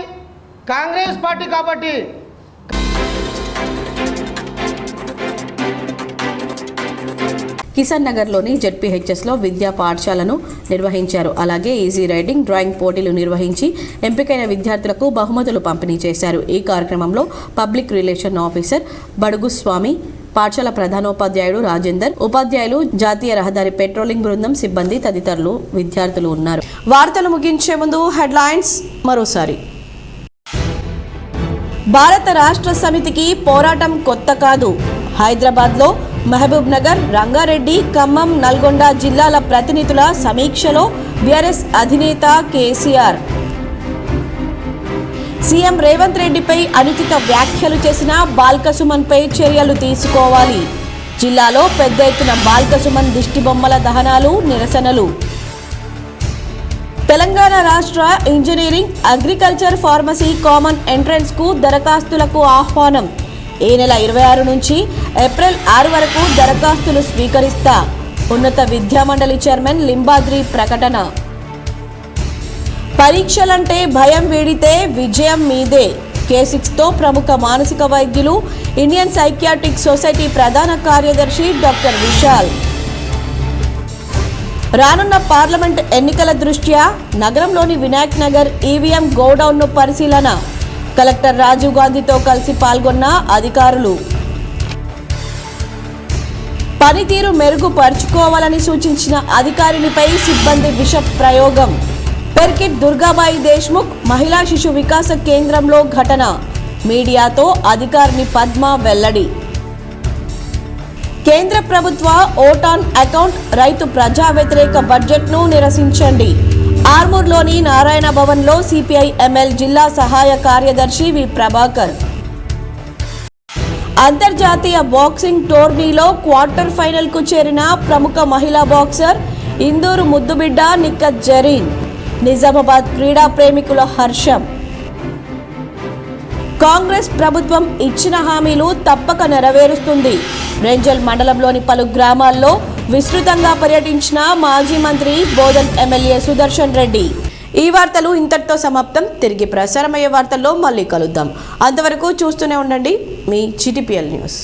కాంగ్రెస్ పార్టీ కాబట్టి కిసాన్ నగర్లోని జెడ్పీహెచ్ఎస్లో విద్యా పాఠశాలను నిర్వహించారు. అలాగే ఈజీ రైడింగ్, డ్రాయింగ్ పోటీలు నిర్వహించి ఎంపికైన విద్యార్థులకు బహుమతులు పంపిణీ చేశారు. ఈ కార్యక్రమంలో పబ్లిక్ రిలేషన్ ఆఫీసర్ బడుగు స్వామి, పాఠశాల ప్రధానోపాధ్యాయుడు రాజేందర్, ఉపాధ్యాయులు, జాతీయ రహదారి పెట్రోలింగ్ బృందం సిబ్బంది తదితరులు విద్యార్థులు ఉన్నారు. వార్తలు ముగించే ముందు హెడ్లైన్స్ మరోసారి. భారత రాష్ట్ర సమితికి పోరాటం కొత్త కాదు. హైదరాబాద్లో మహబూబ్ నగర్, రంగారెడ్డి, ఖమ్మం, నల్గొండ జిల్లాల ప్రతినిధుల సమీక్షలో బీఆర్ఎస్ అధినేత కేసీఆర్. సీఎం రేవంత్ రెడ్డిపై అనుచిత వ్యాఖ్యలు చేసిన బాల్క సుమన్పై చర్యలు తీసుకోవాలి. జిల్లాలో పెద్ద ఎత్తున బాల్క సుమన్ దిష్టిబొమ్మల దహనాలు, నిరసనలు. తెలంగాణ రాష్ట్ర ఇంజనీరింగ్, అగ్రికల్చర్, ఫార్మసీ కామన్ ఎంట్రన్స్కు దరఖాస్తులకు ఆహ్వానం. ఈ నెల 26 నుంచి ఏప్రిల్ 6 వరకు దరఖాస్తులు స్వీకరిస్తా. ఉన్నత విద్యామండలి చైర్మన్ లింబాద్రి ప్రకటన. పరీక్షలంటే భయం వీడితే విజయం మీదే. K6తో ప్రముఖ మానసిక వైద్యులు, ఇండియన్ సైకియాట్రిక్ సొసైటీ ప్రధాన కార్యదర్శి డాక్టర్ విశాల్. రానున్న పార్లమెంట్ ఎన్నికల దృష్ట్యా నగరంలోని వినాయక్ నగర్ ఈవీఎం గోడౌన్ను పరిశీలన. కలెక్టర్ రాజీవ్ గాంధీతో కలిసి పాల్గొన్న అధికారులు. పనితీరు మెరుగుపరుచుకోవాలని సూచించిన అధికారినిపై సిబ్బంది విష ప్రయోగం. పెర్కిట్ దుర్గాబాయి దేశ్ముఖ్ మహిళా శిశు వికాస కేంద్రంలో ఘటన. మీడియాతో అధికారిని పద్మ వెల్లడి. కేంద్ర ప్రభుత్వ ఓట్ ఆన్ అకౌంట్ రైతు ప్రజా వ్యతిరేక బడ్జెట్ను నిరసించండి. ఆర్మూర్లోని నారాయణ భవన్లో సిపిఐ ఎంఎల్ జిల్లా సహాయ కార్యదర్శి వి ప్రభాకర్. అంతర్జాతీయ బాక్సింగ్ టోర్నీలో క్వార్టర్ ఫైనల్కు చేరిన ప్రముఖ మహిళా బాక్సర్ ఇందూరు ముద్దుబిడ్డ నిఖత్ జరీన్. నిజామాబాద్ క్రీడా ప్రేమికుల హర్షం. కాంగ్రెస్ ప్రభుత్వం ఇచ్చిన హామీలు తప్పక నెరవేరుస్తుంది. రెంజల్ మండలంలోని పలు గ్రామాల్లో విస్తృతంగా పర్యటించిన మాజీ మంత్రి బోధన్ ఎమ్మెల్యే సుదర్శన్ రెడ్డి. ఈ వార్తలు ఇంతటితో సమాప్తం. తిరిగి ప్రసారమయ్యే వార్తల్లో మళ్ళీ కలుద్దాం. అంతవరకు చూస్తూనే ఉండండి మీ GTPL న్యూస్.